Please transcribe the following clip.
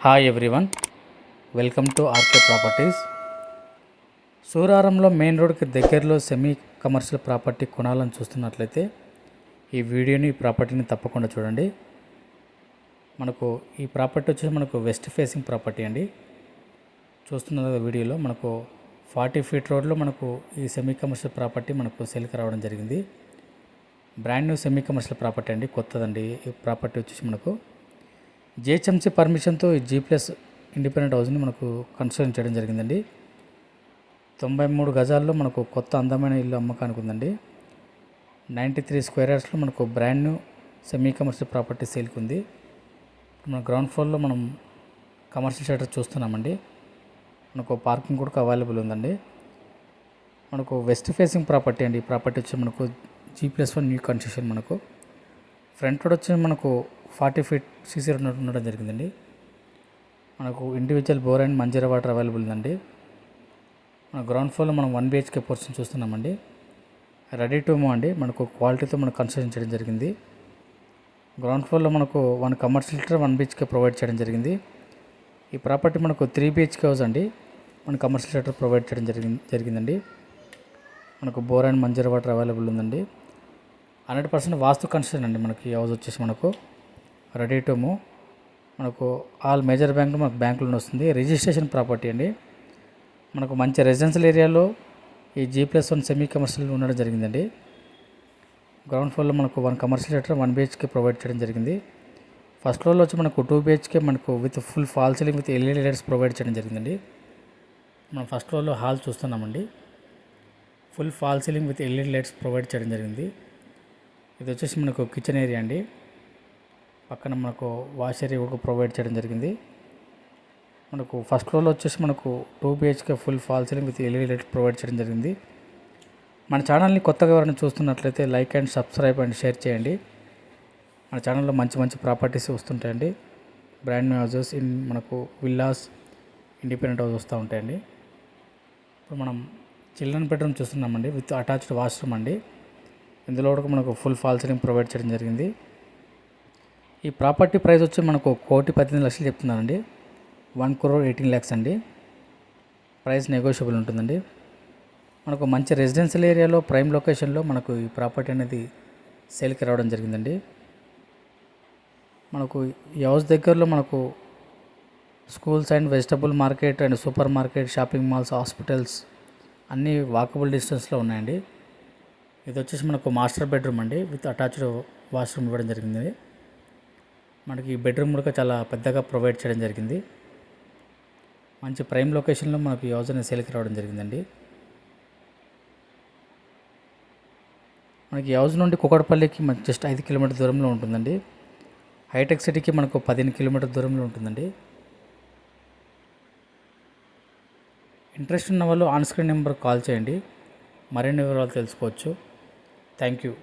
Hi everyone, welcome to RK properties. సూరారంలో main రోడ్కి దగ్గరలో సెమీ కమర్షియల్ ప్రాపర్టీ కొనాలని చూస్తున్నట్లయితే ఈ వీడియోని, ఈ ప్రాపర్టీని తప్పకుండా చూడండి. మనకు ఈ ప్రాపర్టీ వచ్చేసి మనకు వెస్ట్ ఫేసింగ్ ప్రాపర్టీ అండి. చూస్తున్న వీడియోలో మనకు 40 ఫీట్ రోడ్లో మనకు ఈ సెమీ కమర్షియల్ ప్రాపర్టీ మనకు సేల్కి రావడం జరిగింది. Brand new semi commercial property అండి, కొత్తదండి. ఈ ప్రాపర్టీ వచ్చేసి మనకు జిహెచ్ఎంసీ పర్మిషన్తో ఈ G+ ఇండిపెండెంట్ హౌస్ని మనకు కన్స్ట్రక్షన్ చేయడం జరిగిందండి. 93 గజాల్లో మనకు కొత్త అందమైన ఇల్లు అమ్మకానికి ఉందండి. 93 స్క్వేర్ యార్డ్స్లో మనకు brand new semi commercial property సేల్కి ఉంది. మన గ్రౌండ్ ఫ్లోర్లో మనం కమర్షియల్ షటర్ చూస్తున్నామండి. మనకు పార్కింగ్ కూడా అవైలబుల్ ఉందండి. మనకు వెస్ట్ ఫేసింగ్ ప్రాపర్టీ అండి. ఈ ప్రాపర్టీ వచ్చి మనకు G+1 న్యూ కన్స్ట్రక్షన్. మనకు ఫ్రంట్ రోడ్ వచ్చి మనకు 40 ఫీట్ సీసీ రోడ్ ఉండడం జరిగిందండి. మనకు individual bore and Manjira water available ఉందండి. మన గ్రౌండ్ ఫ్లోర్లో మనం 1 BHK పోర్షన్ చూస్తున్నామండి. రెడీ టు మూవ్ అండి. మనకు క్వాలిటీతో మనకు కన్స్ట్రక్షన్ చేయడం జరిగింది. గ్రౌండ్ ఫ్లోర్లో మనకు 1 కమర్షియల్ షటర్, 1 BHK ప్రొవైడ్ చేయడం జరిగింది. ఈ ప్రాపర్టీ మనకు 3 BHK హౌస్ అండి. మన కమర్షియల్ షటర్ ప్రొవైడ్ చేయడం జరిగిందండి. మనకు బోర్ అండ్ మంజీరా వాటర్ అవైలబుల్ ఉందండి. 100% వాస్తు కన్స్ట్రక్షన్ అండి. మనకి హౌస్ వచ్చేసి మనకు రెడీ టు మూవ్. మనకు ఆల్ మేజర్ బ్యాంకులు మనకు బ్యాంకులో వస్తుంది. రిజిస్ట్రేషన్ ప్రాపర్టీ అండి. మనకు మంచి రెసిడెన్షియల్ ఏరియాలో ఈ G+1 సెమీ కమర్షియల్ ఉండడం జరిగిందండి. గ్రౌండ్ ఫ్లోర్లో మనకు 1 కమర్షియల్ షటర్, 1 BHK ప్రొవైడ్ చేయడం జరిగింది. ఫస్ట్ ఫ్లోర్లో వచ్చి మనకు 2 BHK మనకు with full fall ceiling with LED lights provide చేయడం జరిగిందండి. మనం ఫస్ట్ ఫ్లోర్లో హాల్ చూస్తున్నామండి. Full fall ceiling with LED lights provide చేయడం జరిగింది. ఇది వచ్చేసి మనకు కిచెన్ ఏరియా అండి. పక్కన మనకు వాష్ ఏరియా కూడా ప్రొవైడ్ చేయడం జరిగింది. మనకు ఫస్ట్ ఫ్లోర్లో వచ్చేసి మనకు 2 BHK full fall ceiling with LED light provide చేయడం జరిగింది. మన ఛానల్ని కొత్తగా ఎవరైనా చూస్తున్నట్లయితే like and subscribe and share చేయండి. మన ఛానల్లో మంచి మంచి ప్రాపర్టీస్ వస్తుంటాయండి. బ్రాండ్ న్యూ హౌసెస్, మనకు విల్లాస్, ఇండిపెండెంట్ హౌస్ వస్తూ ఉంటాయండి. ఇప్పుడు మనం చిల్డ్రన్ బెడ్రూమ్ చూస్తున్నామండి విత్ అటాచ్డ్ వాష్రూమ్ అండి. ఇందులో కూడా మనకు ఫుల్ ఫాల్ సీలింగ్ ప్రొవైడ్ చేయడం జరిగింది. ఈ ప్రాపర్టీ ప్రైస్ వచ్చి మనకు 1,18,00,000 చెప్తున్నారండి. 1,18,00,000 అండి. ప్రైస్ నెగోషియబుల్ ఉంటుందండి. మనకు మంచి రెసిడెన్షియల్ ఏరియాలో ప్రైమ్ లొకేషన్లో మనకు ఈ ప్రాపర్టీ అనేది సేల్కి రావడం జరిగిందండి. మనకు ఈ హౌస్ దగ్గరలో మనకు schools and vegetable market and super market, shopping malls, hospitals అన్నీ వాకబుల్ డిస్టెన్స్లో ఉన్నాయండి. ఇది వచ్చేసి మనకు మాస్టర్ బెడ్రూమ్ అండి విత్ అటాచ్డ్ వాష్రూమ్ ఇవ్వడం జరిగింది. మనకి ఈ బెడ్రూమ్ కూడా చాలా పెద్దగా ప్రొవైడ్ చేయడం జరిగింది. మంచి ప్రైమ్ లొకేషన్లో మనకు ఈ హౌస్ అనేది సేల్కి రావడం జరిగిందండి. మనకి ఈ హౌస్ నుండి కూకట్పల్లికి జస్ట్ 5 కిలోమీటర్ దూరంలో ఉంటుందండి. హైటెక్ సిటీకి మనకు 15 కిలోమీటర్ దూరంలో ఉంటుందండి. ఇంట్రెస్ట్ ఉన్న వాళ్ళు ఆన్ స్క్రీన్ నెంబర్ కాల్ చేయండి. మరిన్ని వివరాలు తెలుసుకోవచ్చు. Thank you.